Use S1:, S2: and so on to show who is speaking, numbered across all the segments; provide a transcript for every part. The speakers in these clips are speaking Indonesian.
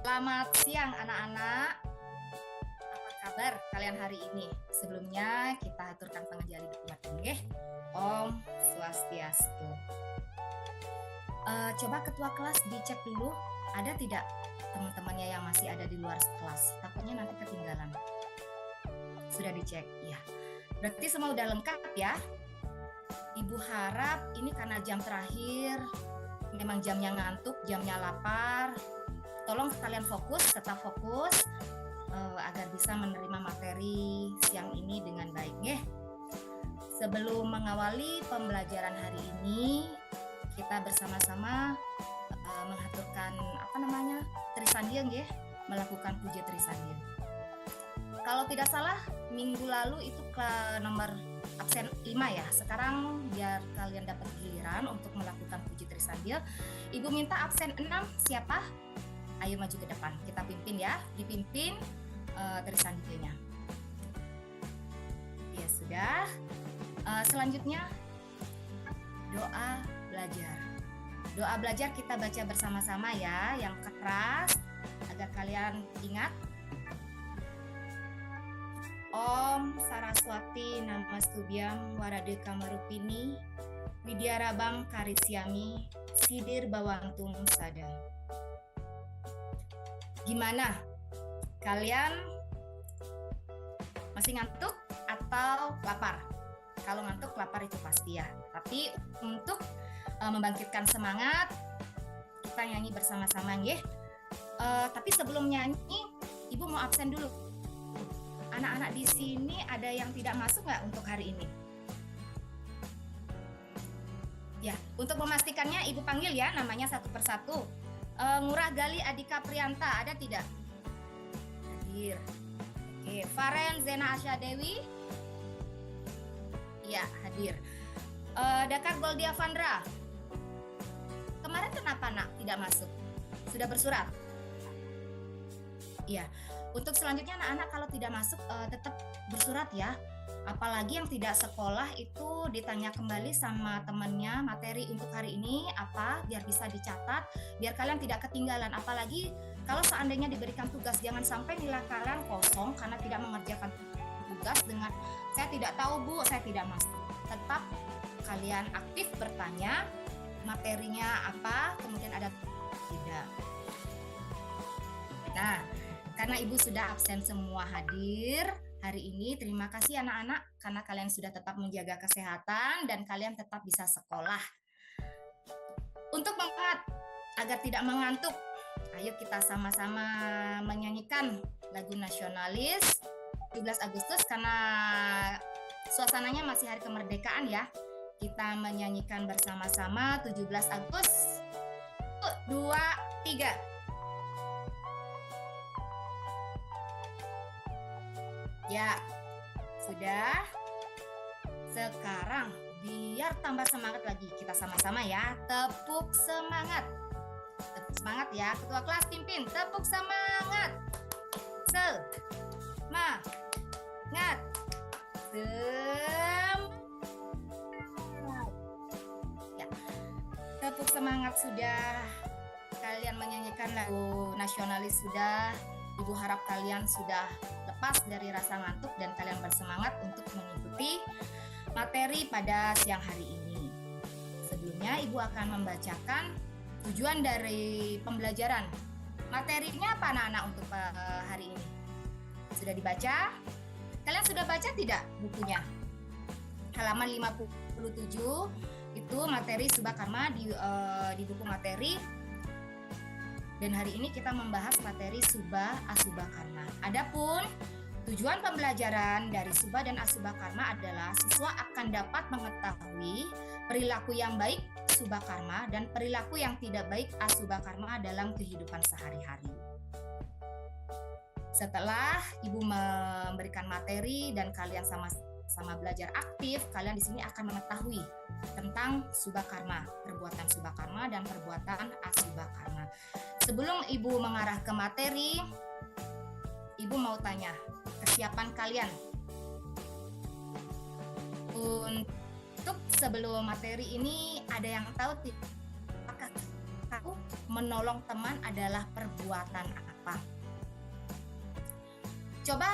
S1: Selamat siang anak-anak. Apa kabar kalian hari ini? Sebelumnya kita aturkan pangajian dumateng nggih. Om Swastiastu. Coba ketua kelas dicek dulu, ada tidak teman-temannya yang masih ada di luar kelas? Takutnya nanti ketinggalan. Sudah dicek, ya. Berarti semua udah lengkap ya. Ibu harap ini karena jam terakhir, memang jamnya ngantuk, jamnya lapar. Tolong kalian tetap fokus agar bisa menerima materi siang ini dengan baik ya. Sebelum mengawali pembelajaran hari ini, kita bersama-sama mengaturkan Trisandieng ya, melakukan puja Trisandieng. Kalau tidak salah, minggu lalu itu ke nomor absen 5 ya. Sekarang biar kalian dapat giliran untuk melakukan puji Trisandieng. Ibu minta absen 6 siapa? Ayo maju ke depan, kita pimpin ya, dipimpin Trisandiengnya. Ya sudah. Selanjutnya doa belajar. Doa belajar kita baca bersama-sama ya, yang keras agar kalian ingat. Om Saraswati Namastubhyam Warade Kamarupini Widyarabam Karisyami Sidir Bawantung Sada. Gimana? Kalian masih ngantuk atau lapar? Kalau ngantuk, lapar itu pasti ya. Tapi untuk membangkitkan semangat, kita nyanyi bersama-sama ya. Tapi sebelum nyanyi, Ibu mau absen dulu. Anak-anak di sini ada yang tidak masuk nggak untuk hari ini? Ya, untuk memastikannya Ibu panggil ya namanya satu persatu. Ngurah Gali Adika Prianta ada tidak? Hadir. Oke, Faren Zena Asya Dewi? Ya, hadir. Dakar Goldia Vandra? Kemarin kenapa nak tidak masuk? Sudah bersurat? Iya. Untuk selanjutnya anak-anak kalau tidak masuk tetap bersurat ya. Apalagi yang tidak sekolah itu ditanya kembali sama temannya materi untuk hari ini apa, biar bisa dicatat, biar kalian tidak ketinggalan. Apalagi kalau seandainya diberikan tugas, jangan sampai nilai kalian kosong karena tidak mengerjakan tugas dengan saya tidak tahu Bu, saya tidak masuk. Tetap kalian aktif bertanya materinya apa, kemudian ada tidak. Nah, karena Ibu sudah absen semua hadir hari ini, terima kasih anak-anak karena kalian sudah tetap menjaga kesehatan dan kalian tetap bisa sekolah. Untuk semangat agar tidak mengantuk, ayo kita sama-sama menyanyikan lagu nasionalis 17 Agustus karena suasananya masih hari kemerdekaan ya. Kita menyanyikan bersama-sama 17 Agustus. 1, 2, 3. Ya, sudah. Sekarang biar tambah semangat lagi, kita sama-sama ya. Tepuk semangat. Tepuk semangat ya. Ketua kelas pimpin, tepuk semangat. Semangat. Ya. Tepuk semangat sudah. Kalian menyanyikan lagu nasionalis sudah. Ibu harap kalian sudah lepas dari rasa ngantuk dan kalian bersemangat untuk mengikuti materi pada siang hari ini. Sebelumnya Ibu akan membacakan tujuan dari pembelajaran. Materinya apa anak-anak untuk hari ini? Sudah dibaca? Kalian sudah baca tidak bukunya? Halaman 57 itu materi Subah Karma di buku materi. Dan hari ini kita membahas materi Subah Asubah Karma. Adapun tujuan pembelajaran dari Subah dan Asubah Karma adalah siswa akan dapat mengetahui perilaku yang baik Subah Karma dan perilaku yang tidak baik Asubah Karma dalam kehidupan sehari-hari. Setelah Ibu memberikan materi dan kalian sama belajar aktif, kalian di sini akan mengetahui tentang Subah Karma, perbuatan Subah Karma dan perbuatan Asubah Karma. Sebelum Ibu mengarah ke materi, Ibu mau tanya, kesiapan kalian untuk sebelum materi ini ada yang tahu apakah tahu menolong teman adalah perbuatan apa? Coba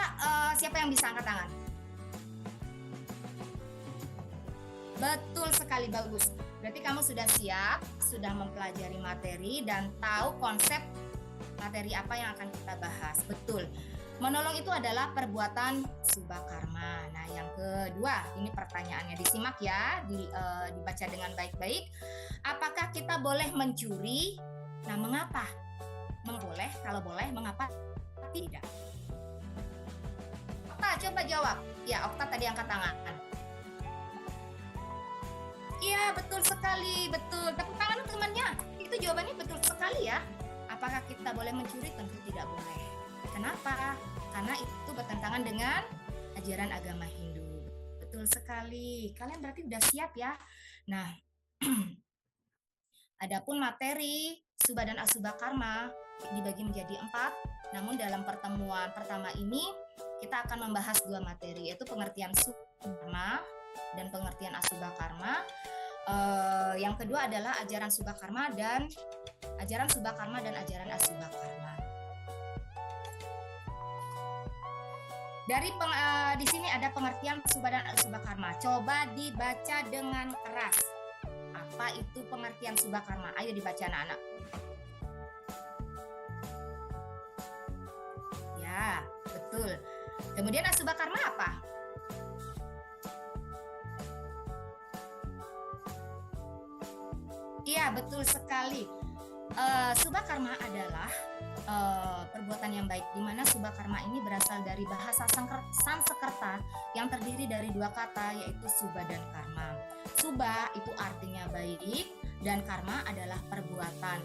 S1: siapa yang bisa angkat tangan? Betul sekali, bagus. Berarti kamu sudah siap, sudah mempelajari materi dan tahu konsep materi apa yang akan kita bahas. Betul. Menolong itu adalah perbuatan subha karma. Nah, yang kedua, ini pertanyaannya disimak ya, dibaca dengan baik-baik. Apakah kita boleh mencuri? Nah, mengapa? Boleh, kalau boleh, mengapa tidak? Okta, coba jawab. Ya, Okta tadi angkat tangan. Iya, betul sekali, betul. Tepuk tangan temannya. Itu jawabannya betul sekali ya. Apakah kita boleh mencuri? Tentu tidak boleh. Kenapa? Karena itu bertentangan dengan ajaran agama Hindu. Betul sekali. Kalian berarti udah siap ya. Nah, adapun materi subha dan asubha karma dibagi menjadi 4. Namun dalam pertemuan pertama ini kita akan membahas 2 materi, yaitu pengertian subha karma dan pengertian asubha karma. Yang kedua adalah ajaran subha karma dan ajaran asubha karma. Di sini ada pengertian subha dan asubha karma. Coba dibaca dengan keras. Apa itu pengertian subha karma? Ayo dibaca anak-anak. Ya, betul. Kemudian asubha karma apa? Iya, betul sekali. Subha karma adalah perbuatan yang baik, di mana subha karma ini berasal dari bahasa Sanskerta yang terdiri dari 2 kata, yaitu subha dan karma. Subha itu artinya baik dan karma adalah perbuatan.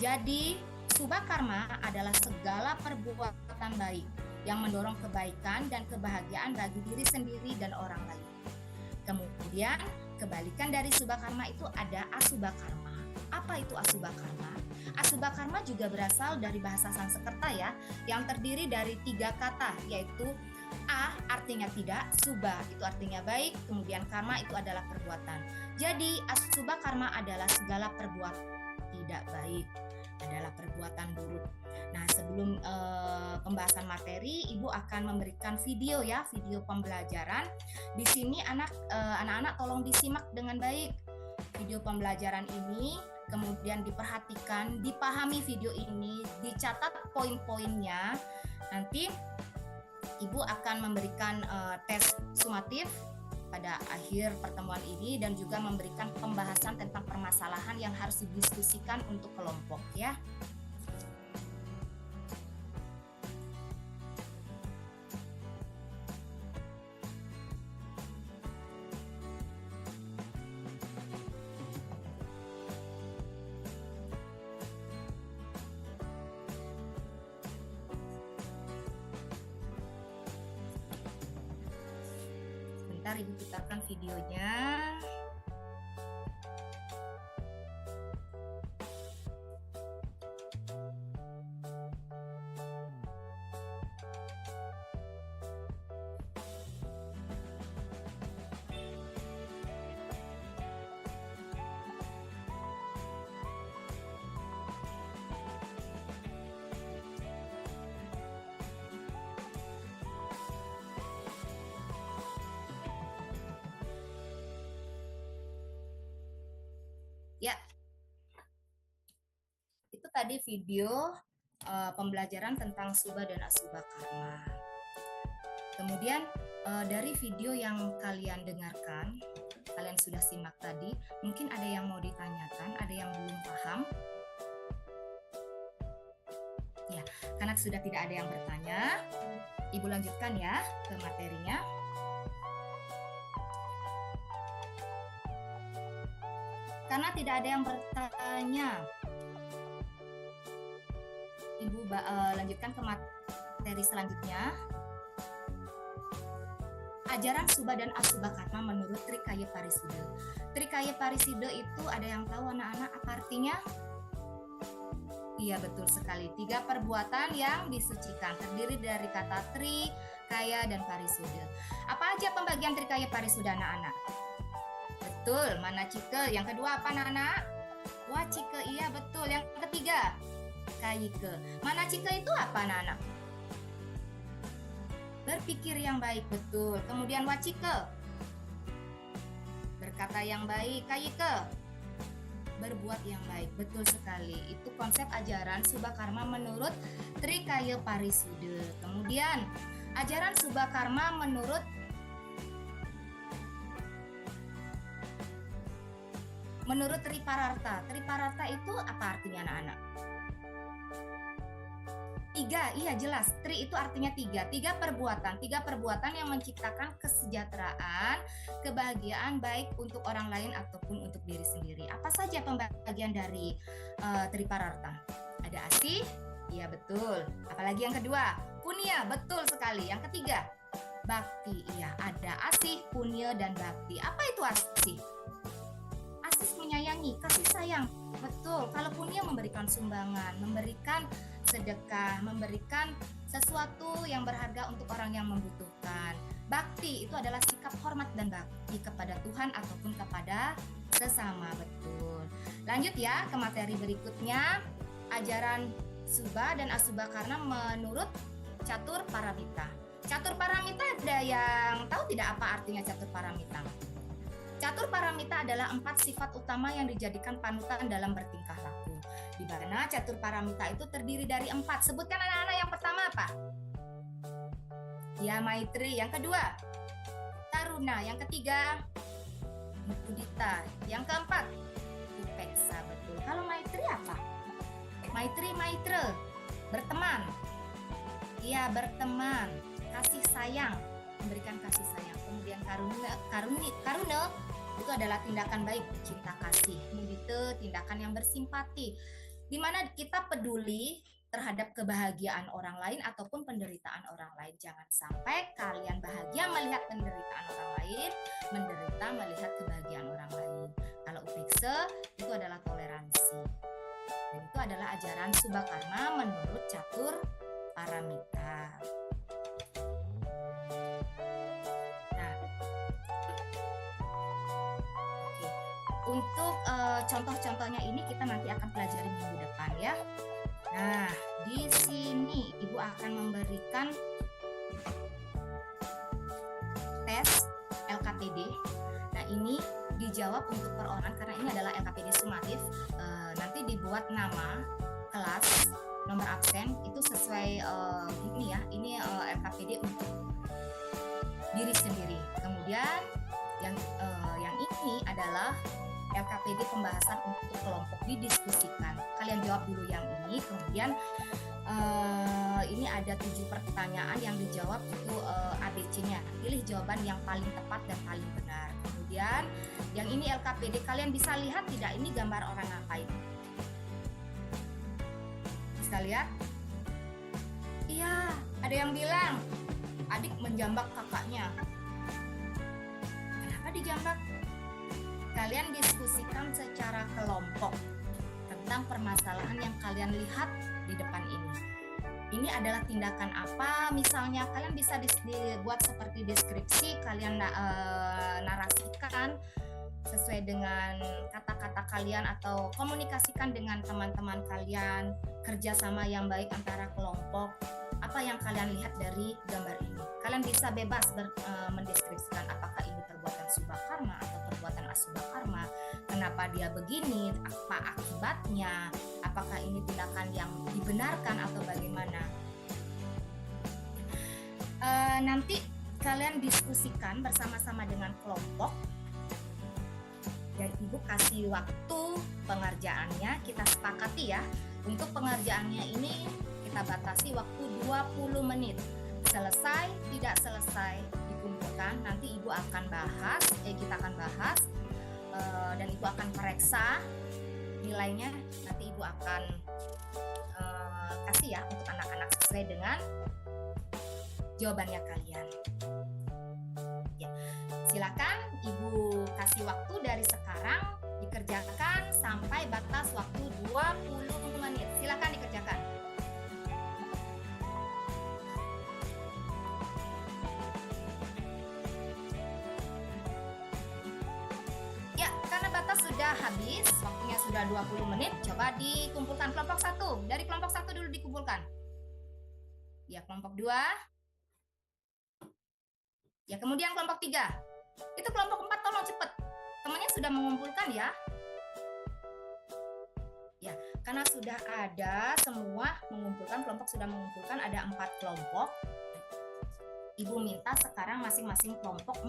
S1: Jadi subha karma adalah segala perbuatan baik yang mendorong kebaikan dan kebahagiaan bagi diri sendiri dan orang lain. Kemudian kebalikan dari subha karma itu ada asubha karma. Apa itu asubha karma? Asubha karma juga berasal dari bahasa Sanskerta ya, yang terdiri dari 3 kata, yaitu a artinya tidak, subha itu artinya baik, kemudian karma itu adalah perbuatan. Jadi asubha karma adalah segala perbuatan tidak baik, adalah perbuatan buruk. Nah, sebelum pembahasan materi, Ibu akan memberikan video ya, video pembelajaran. Di sini anak-anak tolong disimak dengan baik video pembelajaran ini, kemudian diperhatikan, dipahami video ini, dicatat poin-poinnya. Nanti Ibu akan memberikan tes sumatif pada akhir pertemuan ini dan juga memberikan pembahasan tentang permasalahan yang harus didiskusikan untuk kelompok ya. Sebentar Ibu putarkan videonya. Ya, itu tadi video pembelajaran tentang subha dan asubha karma. Kemudian dari video yang kalian dengarkan, kalian sudah simak tadi, mungkin ada yang mau ditanyakan, ada yang belum paham. Ya, karena sudah tidak ada yang bertanya, Ibu lanjutkan ya ke materinya. Karena tidak ada yang bertanya, Ibu lanjutkan ke materi selanjutnya. Ajaran subha dan asubha karma menurut Trikaya Parisuddha. Trikaya Parisuddha itu ada yang tahu anak-anak apa artinya? Iya, betul sekali. 3 perbuatan yang disucikan terdiri dari kata tri, kaya, dan parisuddha. Apa aja pembagian Trikaya Parisuddha anak-anak? Betul, manacika. Yang kedua apa anak-anak? Wacika, iya betul. Yang ketiga, kayika. Manacika itu apa anak-anak? Berpikir yang baik, betul. Kemudian wacike, berkata yang baik. Kayike, berbuat yang baik, betul sekali. Itu konsep ajaran Subhakarma menurut Trikaya Parisude. Kemudian ajaran Subhakarma menurut Tripararta. Tripararta itu apa artinya anak-anak? Tiga, iya jelas. Tri itu artinya tiga. Tiga perbuatan yang menciptakan kesejahteraan, kebahagiaan baik untuk orang lain ataupun untuk diri sendiri. Apa saja pembagian dari Tripararta? Ada asih, iya betul. Apalagi yang kedua, punya, betul sekali. Yang ketiga, bakti, iya ada asih, punya dan bakti. Apa itu asih? Asih menyayangi, kasih sayang, betul. Kalau punya memberikan sumbangan, memberikan sedekah, memberikan sesuatu yang berharga untuk orang yang membutuhkan. Bakti itu adalah sikap hormat dan bakti kepada Tuhan ataupun kepada sesama, betul. Lanjut ya ke materi berikutnya, ajaran Subha dan Asubhakarna menurut Catur Paramita. Catur Paramita, ada yang tahu tidak apa artinya Catur Paramita? Catur Paramita adalah 4 sifat utama yang dijadikan panutan dalam bertingkah laku. Di mana Catur Paramita itu terdiri dari 4. Sebutkan anak-anak, yang pertama apa? Ya, Maitri. Yang kedua, Karuna. Yang ketiga, Mudita. Yang keempat, Upeksa, betul. Kalau Maitri apa? Maitri, Maitra, berteman. Iya, berteman. Kasih sayang, memberikan kasih sayang. Kemudian Karuna itu adalah tindakan baik, cinta kasih. Mudita, tindakan yang bersimpati, di mana kita peduli terhadap kebahagiaan orang lain ataupun penderitaan orang lain. Jangan sampai kalian bahagia melihat penderitaan orang lain, menderita melihat kebahagiaan orang lain. Kalau upeksa itu adalah toleransi. Dan itu adalah ajaran Subhakarma menurut Catur Paramita. Untuk contoh-contohnya ini kita nanti akan pelajari minggu depan ya. Nah, di sini Ibu akan memberikan tes LKPD. Nah, ini dijawab untuk per orang karena ini adalah LKPD sumatif. Nanti dibuat nama, kelas, nomor absen itu sesuai ini ya. Ini LKPD untuk diri sendiri. Kemudian yang ini adalah LKPD pembahasan untuk kelompok didiskusikan. Kalian jawab dulu yang ini, kemudian ini ada 7 pertanyaan yang dijawab itu ABC-nya. Pilih jawaban yang paling tepat dan paling benar. Kemudian yang ini LKPD, kalian bisa lihat tidak ini gambar orang ngapain? Bisa lihat? Iya, ada yang bilang adik menjambak kakaknya. Kenapa dijambak? Kalian diskusikan secara kelompok tentang permasalahan yang kalian lihat di depan ini. Ini adalah tindakan apa? Misalnya kalian bisa dibuat seperti deskripsi, kalian narasikan sesuai dengan kata-kata kalian atau komunikasikan dengan teman-teman kalian, kerjasama yang baik antara kelompok. Apa yang kalian lihat dari gambar ini? Kalian bisa bebas mendeskripsikan apakah ini perbuatan Subhakarma atau perbuatan Asubhakarma, kenapa dia begini, apa akibatnya, apakah ini tindakan yang dibenarkan atau bagaimana. Nanti kalian diskusikan bersama-sama dengan kelompok dan Ibu kasih waktu pengerjaannya, kita sepakati ya. Untuk pengerjaannya ini kita batasi waktu 20 menit. Selesai, tidak selesai dikumpulkan, nanti Ibu akan bahas, kita akan bahas dan Ibu akan periksa nilainya, nanti Ibu akan kasih ya untuk anak-anak sesuai dengan jawabannya kalian. Ya, silakan Ibu kasih waktu dari sekarang dikerjakan sampai batas waktu 20 menit. Silakan dikerjakan. Sudah habis, waktunya sudah 20 menit, coba dikumpulkan kelompok 1. Dari kelompok 1 dulu dikumpulkan. Ya, kelompok 2. Ya, kemudian kelompok 3. Itu kelompok 4 tolong cepet. Temannya sudah mengumpulkan ya. Ya, karena sudah ada semua mengumpulkan, kelompok sudah mengumpulkan, ada 4 kelompok. Ibu minta sekarang masing-masing kelompok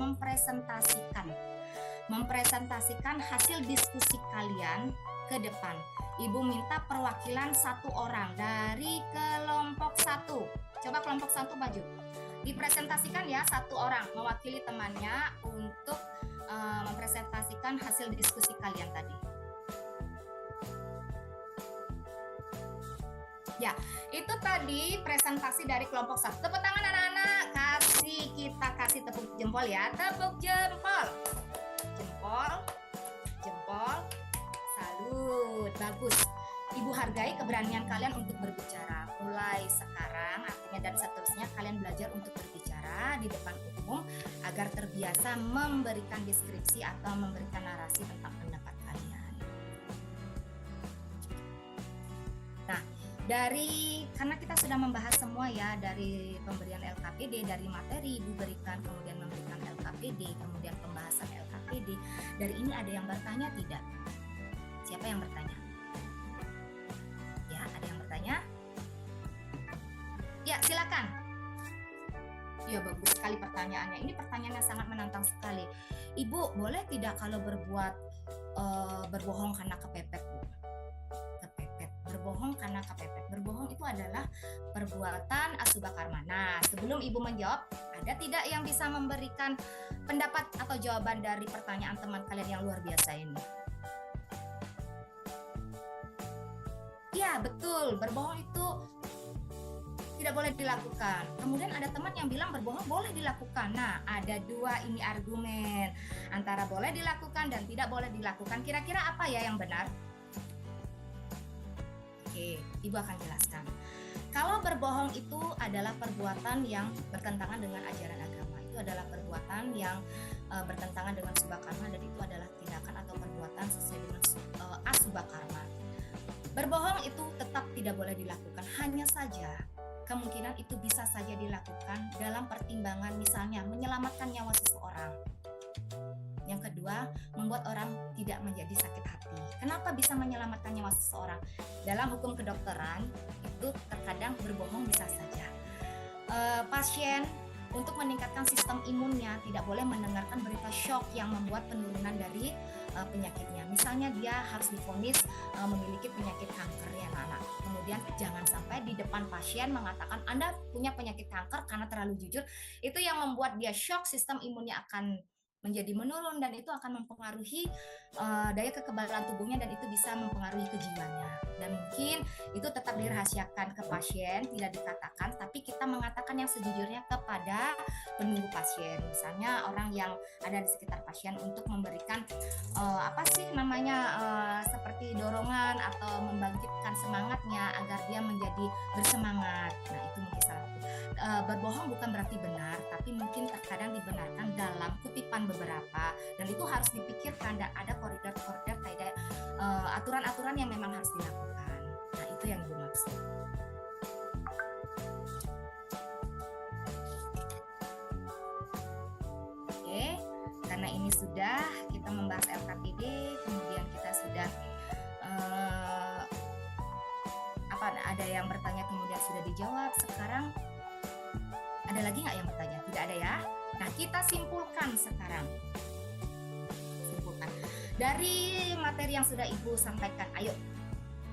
S1: mempresentasikan hasil diskusi kalian ke depan. Ibu minta perwakilan 1 orang dari kelompok 1. Coba kelompok 1 maju. Dipresentasikan ya, 1 orang mewakili temannya untuk mempresentasikan hasil diskusi kalian tadi. Ya, itu tadi presentasi dari kelompok 1. Tepuk tangan anak-anak. Kita kasih tepuk jempol ya. Tepuk jempol. Jempol. Salut. Bagus. Ibu hargai keberanian kalian untuk berbicara. Mulai sekarang artinya dan seterusnya kalian belajar untuk berbicara di depan umum agar terbiasa memberikan deskripsi atau memberikan narasi tentang pendapat kalian. Nah, karena kita sudah membahas semua ya, dari pemberian LKPD, dari materi Ibu berikan, kemudian memberikan LKPD, kemudian pembahasan LKPD. Dari ini ada yang bertanya tidak? Siapa yang bertanya? Ya, ada yang bertanya? Ya, silakan. Ya, bagus sekali pertanyaannya. Ini pertanyaannya sangat menantang sekali. Ibu, boleh tidak kalau berbohong karena kepepet, Bu? Berbohong karena kepepet. Berbohong itu adalah perbuatan asubha karma. Nah, sebelum Ibu menjawab, ada tidak yang bisa memberikan pendapat atau jawaban dari pertanyaan teman kalian yang luar biasa ini? Ya, betul. Berbohong itu tidak boleh dilakukan. Kemudian ada teman yang bilang berbohong boleh dilakukan. Nah, ada 2 ini argumen. Antara boleh dilakukan dan tidak boleh dilakukan. Kira-kira apa ya yang benar? Oke, Ibu akan jelaskan. Kalau berbohong itu adalah perbuatan yang bertentangan dengan ajaran agama. Itu adalah perbuatan yang bertentangan dengan subha karma, dan itu adalah tindakan atau perbuatan sesuai dengan asubha karma. Berbohong itu tetap tidak boleh dilakukan. Hanya saja kemungkinan itu bisa saja dilakukan dalam pertimbangan misalnya menyelamatkan nyawa seseorang. Yang kedua, membuat orang tidak menjadi sakit hati. Kenapa bisa menyelamatkan nyawa seseorang? Dalam hukum kedokteran, itu terkadang berbohong bisa saja. Pasien untuk meningkatkan sistem imunnya tidak boleh mendengarkan berita shock yang membuat penurunan dari penyakitnya. Misalnya dia harus divonis memiliki penyakit kanker ya anak-anak. Kemudian jangan sampai di depan pasien mengatakan Anda punya penyakit kanker karena terlalu jujur. Itu yang membuat dia shock, sistem imunnya akan menjadi menurun, dan itu akan mempengaruhi daya kekebalan tubuhnya, dan itu bisa mempengaruhi kejiwaannya. Dan mungkin itu tetap dirahasiakan ke pasien, tidak dikatakan, tapi kita mengatakan yang sejujurnya kepada penunggu pasien. Misalnya orang yang ada di sekitar pasien untuk memberikan seperti dorongan atau membangkitkan semangatnya agar dia menjadi bersemangat. Nah, itu mungkin salah satu. Berbohong bukan berarti benar, tapi mungkin terkadang dibenarkan dalam kutipan beberapa, dan itu harus dipikirkan dan ada koridor-koridor kayak aturan-aturan yang memang harus dilakukan. Nah, itu yang Ibu maksud. Oke, karena ini sudah kita membahas LKPD, kemudian kita sudah ada yang bertanya kemudian sudah dijawab. Sekarang ada lagi nggak yang bertanya? Tidak ada ya. Nah, kita simpulkan sekarang. Dari materi yang sudah Ibu sampaikan. Ayo,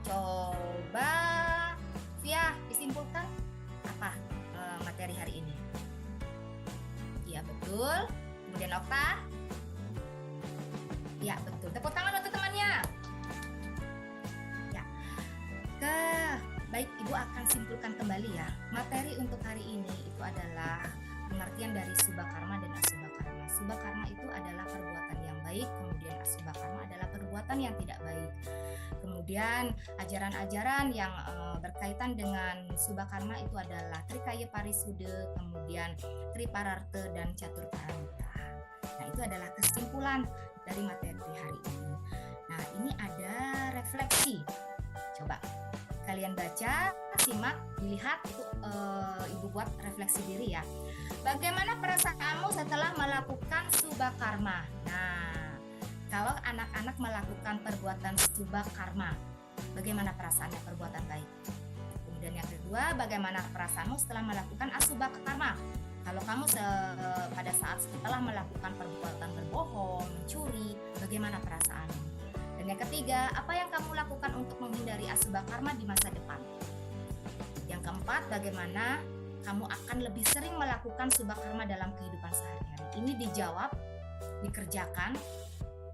S1: coba Via disimpulkan apa materi hari ini? Iya, betul. Kemudian Okta? Ya, betul. Tepuk tangan untuk temannya. Ya. Baik, Ibu akan simpulkan kembali ya. Materi untuk hari ini itu adalah pengertian dari subha karma dan asubha karma. Subha karma itu adalah perbuatan yang baik, kemudian asubha karma adalah perbuatan yang tidak baik. Kemudian ajaran-ajaran yang berkaitan dengan subha karma itu adalah Trikaya Parisude, kemudian Tripararta dan Catur Paramita. Nah, itu adalah kesimpulan dari materi hari ini. Nah, ini ada refleksi. Coba Kalian baca, simak, dilihat, itu Ibu buat refleksi diri ya. Bagaimana perasaanmu setelah melakukan subah karma? Nah, kalau anak-anak melakukan perbuatan subah karma, bagaimana perasaannya perbuatan baik? Kemudian yang kedua, bagaimana perasaanmu setelah melakukan asubha karma? Kalau kamu pada saat setelah melakukan perbuatan berbohong, mencuri, bagaimana perasaanmu? Dan yang ketiga, apa yang kamu lakukan untuk menghindari asubha karma di masa depan? Yang keempat, bagaimana kamu akan lebih sering melakukan subha karma dalam kehidupan sehari-hari? Ini dijawab, dikerjakan.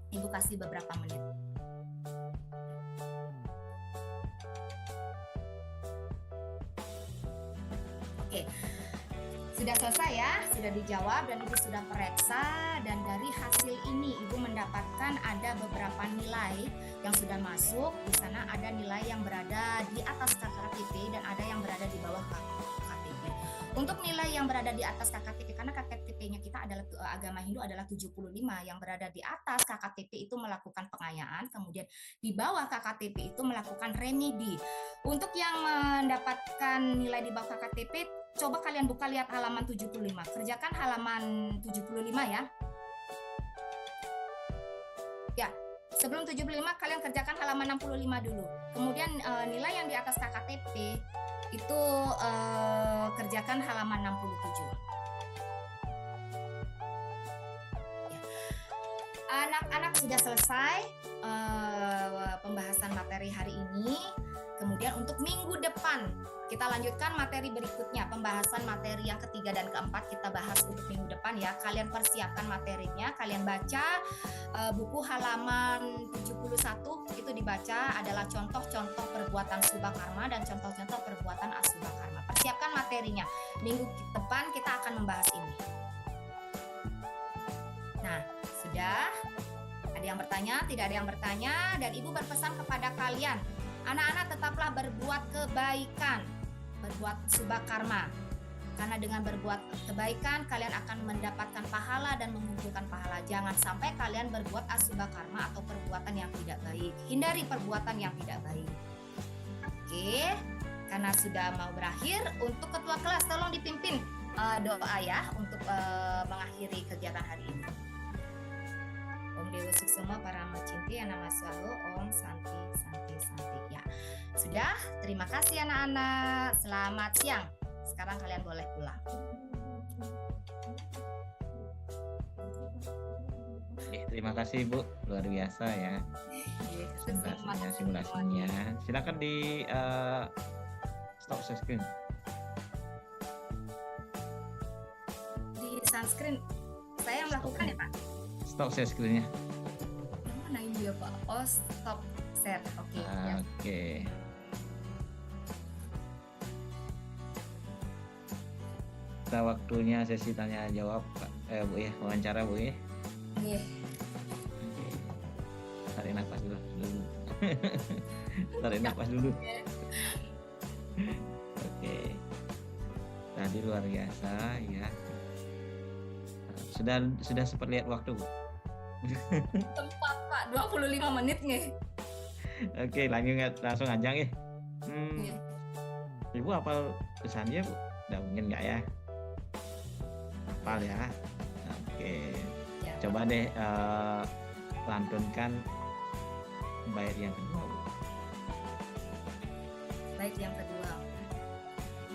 S1: Ibu kasih beberapa menit. Oke. Sudah selesai ya, sudah dijawab dan Ibu sudah periksa, dan dari hasil ini Ibu mendapatkan ada beberapa nilai yang sudah masuk. Di sana ada nilai yang berada di atas KKTP dan ada yang berada di bawah KKTP. Untuk nilai yang berada di atas KKTP, karena KKTP-nya kita adalah agama Hindu adalah 75, yang berada di atas KKTP itu melakukan pengayaan, kemudian di bawah KKTP itu melakukan remedi. Untuk yang mendapatkan nilai di bawah KKTP, coba kalian buka lihat halaman 75. Kerjakan halaman 75 ya. Ya, sebelum 75 kalian kerjakan halaman 65 dulu. Kemudian nilai yang di atas KKTP itu kerjakan halaman 67. Ya. Anak-anak sudah selesai pembahasan materi hari ini. Kemudian untuk minggu depan kita lanjutkan materi berikutnya, pembahasan materi yang ketiga dan keempat kita bahas untuk minggu depan ya. Kalian persiapkan materinya, kalian baca buku halaman 71, itu dibaca adalah contoh-contoh perbuatan subha karma dan contoh-contoh perbuatan asubha karma. Persiapkan materinya, minggu depan kita akan membahas ini. Nah, sudah ada yang bertanya, tidak ada yang bertanya, dan Ibu berpesan kepada kalian, anak-anak tetaplah berbuat kebaikan, berbuat subha karma. Karena dengan berbuat kebaikan kalian akan mendapatkan pahala dan mengumpulkan pahala. Jangan sampai kalian berbuat asubha karma atau perbuatan yang tidak baik. Hindari perbuatan yang tidak baik. Oke, karena sudah mau berakhir, untuk ketua kelas tolong dipimpin doa ya untuk mengakhiri kegiatan hari ini. Om Dewa Suksuma Parama Cinti Nama Swahu Om Santi Santi Santi. Ya, sudah. Terima kasih anak-anak. Selamat siang. Sekarang kalian boleh pulang.
S2: Terima kasih Bu, luar biasa ya. Simulasinya. Silakan di stop share screen.
S1: Di sunscreen saya yang melakukan ya Pak.
S2: Stop share screen-nya.
S1: Mana ini ya Pak? Oh, stop share. Oke. Ya.
S2: Oke. Kita waktunya sesi tanya jawab Pak. Bu ya, wawancara Bu ya.
S1: Iya.
S2: Tarik nafas dulu. Tarik nafas dulu. Oke. Tadi luar biasa ya. Sudah sempat lihat waktu Bu?
S1: Tempat Pak, 25 menit nih.
S2: Oke, langsung aja ya.
S1: Iya.
S2: Ibu hafal pesannya Bu? Udah mungkin nggak ya? Hafal ya. Oke.
S1: Ya,
S2: Coba deh lantunkan bait yang kedua Bu.
S1: Bait yang kedua.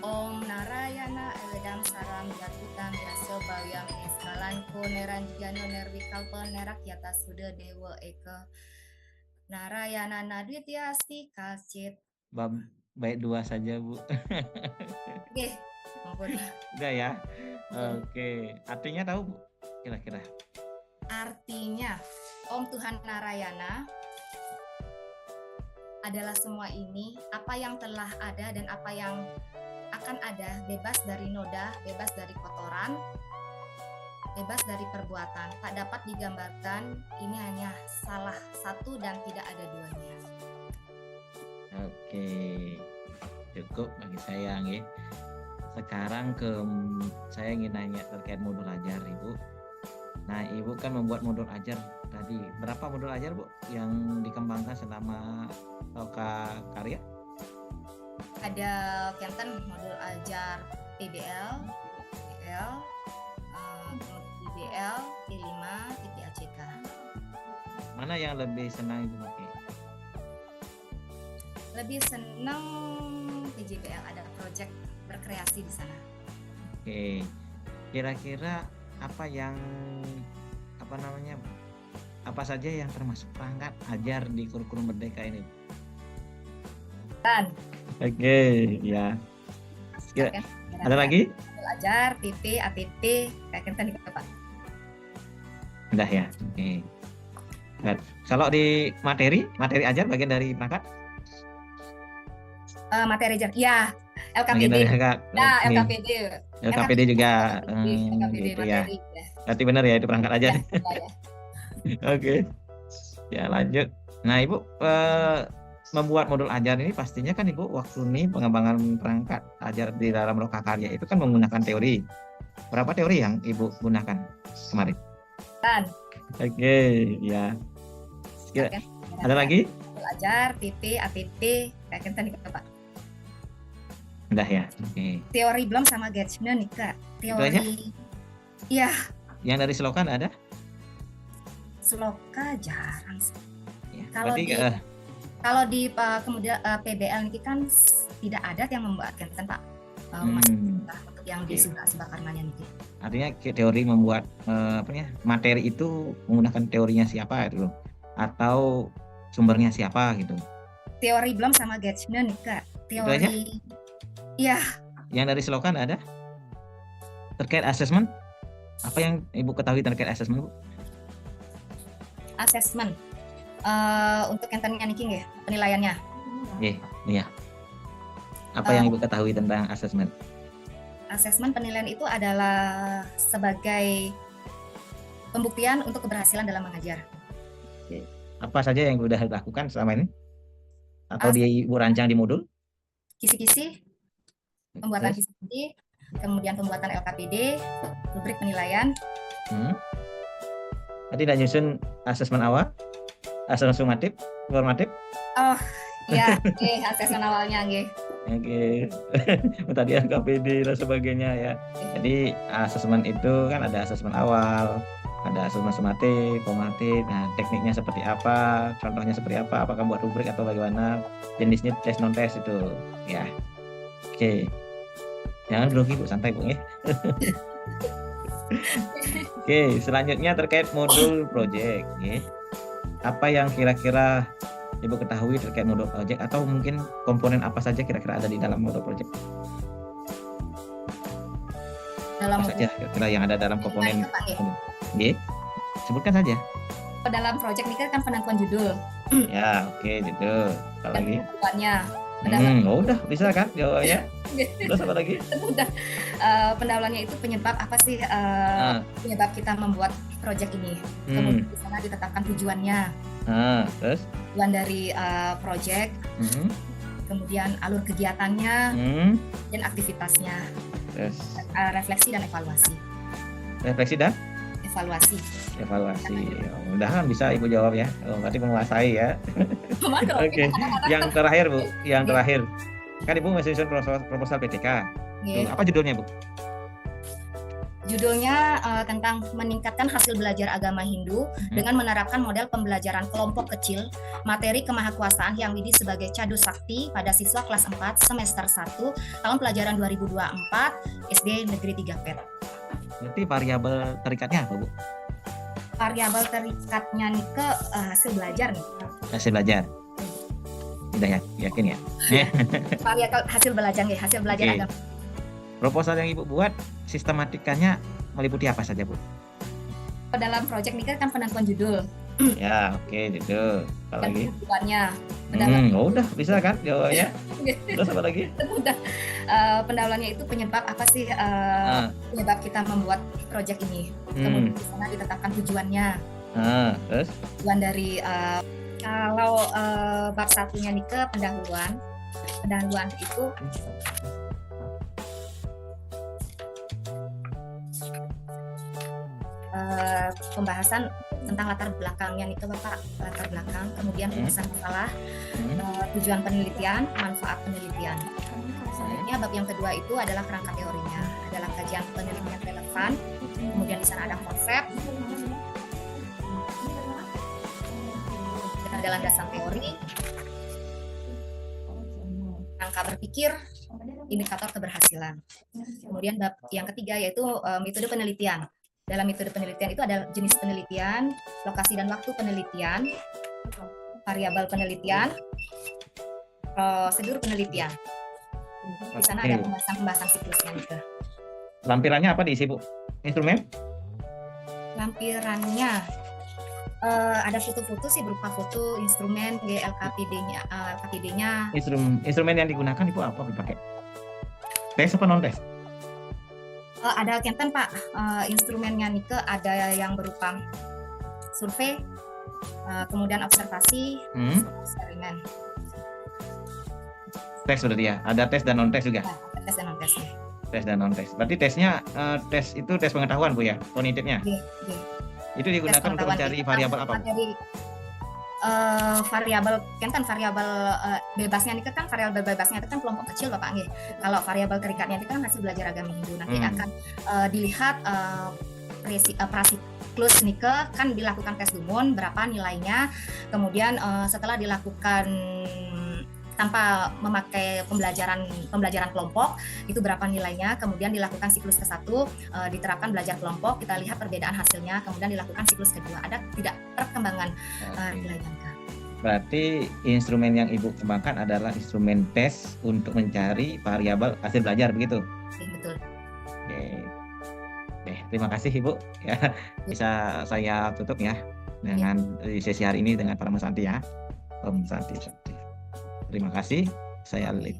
S1: Om Narayana Edam Saram Yatutam Yaso Bayam Eskalanko Neranjigano Nerwikalpa Nerakyata Suda Dewa Eka Narayana Nadwityasti Kalcit.
S2: Bait 2 saja Bu.
S1: Oke, ampun.
S2: Udah ya. Oke. Artinya tahu Bu? Kira-kira.
S1: Artinya Om Tuhan Narayana adalah semua ini, apa yang telah ada dan apa yang akan ada, bebas dari noda, bebas dari kotoran, bebas dari perbuatan. Tak dapat digambarkan, ini hanya salah satu dan tidak ada duanya.
S2: Oke, cukup bagi saya ya. Sekarang saya ingin nanya terkait modul ajar Ibu. Nah, Ibu kan membuat modul ajar tadi. Berapa modul ajar Bu yang dikembangkan selama Loka Karya?
S1: Ada Kenten modul ajar PBL, PBL, IBL, T5, TPACK.
S2: Mana yang lebih senang Ibu pakai?
S1: Lebih senang PJBL, ada proyek berkreasi di sana.
S2: Oke. Kira-kira apa yang apa saja yang termasuk perangkat ajar di kurikulum Merdeka ini?
S1: Dan
S2: Oke, ya. Kira- ada lagi?
S1: modul ajar, TP, ATP, kayak Kenten juga Pak.
S2: Udah ya. Oke. Nah, kalau di materi ajar bagian dari perangkat?
S1: Materi ajar, ya
S2: Bagian dari
S1: LKPD.
S2: perangkat.
S1: Nah,
S2: Nih,
S1: LKPD.
S2: LKPD juga.
S1: LKPD
S2: Gitu ya.
S1: materi.
S2: Berarti benar ya itu perangkat ajar.
S1: Ya.
S2: Oke. Ya, lanjut. Nah, Ibu membuat modul ajar ini pastinya kan Ibu waktu ini pengembangan perangkat ajar di dalam Lokakarya itu kan menggunakan teori. Berapa teori yang Ibu gunakan kemarin?
S1: Dan
S2: Oke, ya. Ada lagi?
S1: modul ajar, TP, ATP, kayak Kenten juga Pak.
S2: Udah ya. Oke.
S1: Teori belum sama Getchner nih Kak.
S2: Itu aja?
S1: Teori, iya,
S2: Yang dari Selokan ada?
S1: Sloka jarang sih.
S2: Ya,
S1: Kalau
S2: berarti
S1: di Kalau di kemudian PBL ini kan tidak ada yang membuat Kenten Pak. Untuk yang di Subakarmanya nih.
S2: Artinya teori membuat materi itu menggunakan teorinya siapa itu loh, atau sumbernya siapa gitu.
S1: Teori belum sama Getchner nih Kak.
S2: Itu aja?
S1: Teori, iya.
S2: Yang dari Selokan ada? Terkait asesmen? Apa yang Ibu ketahui terkait asesmen, Bu?
S1: Asesmen. Untuk Kentennya nih ya, penilaiannya.
S2: Iya. Apa yang Ibu ketahui tentang asesmen?
S1: Asesmen penilaian itu adalah sebagai pembuktian untuk keberhasilan dalam mengajar.
S2: Oke. Apa saja yang sudah dilakukan selama ini? Atau Ibu rancang di modul?
S1: Kisi-kisi, pembuatan kisi-kisi, kemudian pembuatan LKPD, rubrik penilaian.
S2: Tadi udah nyusun asesmen awal, asesmen sumatif, formatif.
S1: Oh iya, asesmen awalnya nggih.
S2: Oke. Tadi LKPD dan sebagainya ya. Jadi asesmen itu kan ada asesmen awal, ada asesmen sumatif, formatif. Nah, tekniknya seperti apa, contohnya seperti apa, apakah buat rubrik atau bagaimana, jenisnya tes non tes itu ya. Oke. Jangan grogi Bu, santai Bu ya. Oke, selanjutnya terkait modul project ya. Apa yang kira-kira Ibu ketahui terkait modul project, atau mungkin komponen apa saja kira-kira ada di dalam modul project? Apa saja kira-kira yang ada dalam komponen? Oke, sebutkan saja.
S1: Dalam project ini kan penentuan judul.
S2: Ya, oke, judul. Apa lagi?
S1: Pendahuluannya.
S2: Udah bisa kan jawabannya? Terus apa lagi?
S1: Udah. Pendahuluannya itu penyebab apa sih penyebab kita membuat project ini. Kemudian di sana ditetapkan tujuannya.
S2: Terus?
S1: Tujuan dari project. Kemudian alur kegiatannya dan aktivitasnya.
S2: Terus?
S1: Refleksi dan evaluasi.
S2: Refleksi dan?
S1: Evaluasi.
S2: Mudah-mudahan bisa Ibu jawab ya. Berarti menguasai ya. Oke. Yang terakhir Bu, yang terakhir. Kan Ibu masih susun proposal PTK. Apa judulnya Bu?
S1: Judulnya tentang meningkatkan hasil belajar agama Hindu dengan menerapkan model pembelajaran kelompok kecil, materi kemahakuasaan Hyang Widi sebagai Cadu Sakti pada siswa kelas 4 semester 1 tahun pelajaran 2024 SD Negeri 3 PET.
S2: Berarti variabel terikatnya apa Bu?
S1: Variabel terikatnya nih ke hasil belajar nih.
S2: Hasil belajar. Udah ya, yakin ya?
S1: Variabel hasil belajar nih, hasil belajar agama.
S2: Proposal yang Ibu buat sistematikanya meliputi apa saja Bu?
S1: Dalam project ini kan penentuan judul.
S2: Ya, oke, judul. Apa lagi?
S1: Tujuannya.
S2: Udah bisa kan jawabannya? Terus apa lagi?
S1: Udah. Pendahuluannya itu penyebab apa sih penyebab kita membuat project ini. Kemudian di sana ditetapkan tujuannya.
S2: Terus?
S1: Tujuan dari kalau bab satunya nih ke pendahuluan. Pendahuluan itu pembahasan tentang latar belakangnya nih Bapak, latar belakang, kemudian rumusan masalah, tujuan penelitian, manfaat penelitian. Selanjutnya bab yang kedua itu adalah kerangka teorinya, adalah kajian penelitian relevan, kemudian di sana ada konsep, dan ada landasan teori, rangka berpikir, indikator keberhasilan. Kemudian bab yang ketiga yaitu metode penelitian. Dalam metode penelitian itu ada jenis penelitian, lokasi dan waktu penelitian, variabel penelitian, prosedur penelitian. Di sana ada pembahasan siklusnya juga.
S2: Lampirannya apa diisi Bu? Instrumen?
S1: Lampirannya ada foto-foto sih, berupa foto, instrumen, LKPD-nya.
S2: Instrumen yang digunakan itu apa dipakai? Tes apa non tes?
S1: Ada kenten Pak, instrumennya Nike ada yang berupa survei, kemudian observasi, eksperimen.
S2: Tes berarti ya, ada tes dan non tes juga.
S1: Nah, tes dan non tes.
S2: Tes dan non tes. Berarti tesnya tes itu tes pengetahuan Bu ya, quantitative-nya. Itu digunakan untuk mencari variabel apa? Bu?
S1: Variabel bebasnya ini kan variabel bebasnya itu kan kelompok kecil Bapak nggih. Kalau variabel terikatnya itu kan hasil belajar agama Hindu. Nanti akan dilihat prasiklus nike kan dilakukan tes Dumont berapa nilainya. Kemudian setelah dilakukan tanpa memakai pembelajaran kelompok itu berapa nilainya, kemudian dilakukan siklus ke-1, diterapkan belajar kelompok, kita lihat perbedaan hasilnya, kemudian dilakukan siklus kedua, ada tidak perkembangan nilainya.
S2: Berarti instrumen yang Ibu kembangkan adalah instrumen tes untuk mencari variabel hasil belajar begitu?
S1: Betul.
S2: Oke, terima kasih Ibu ya, bisa saya tutup ya dengan sesi hari ini dengan para Mas Santi ya. Om Santi. Terima kasih, saya Lid.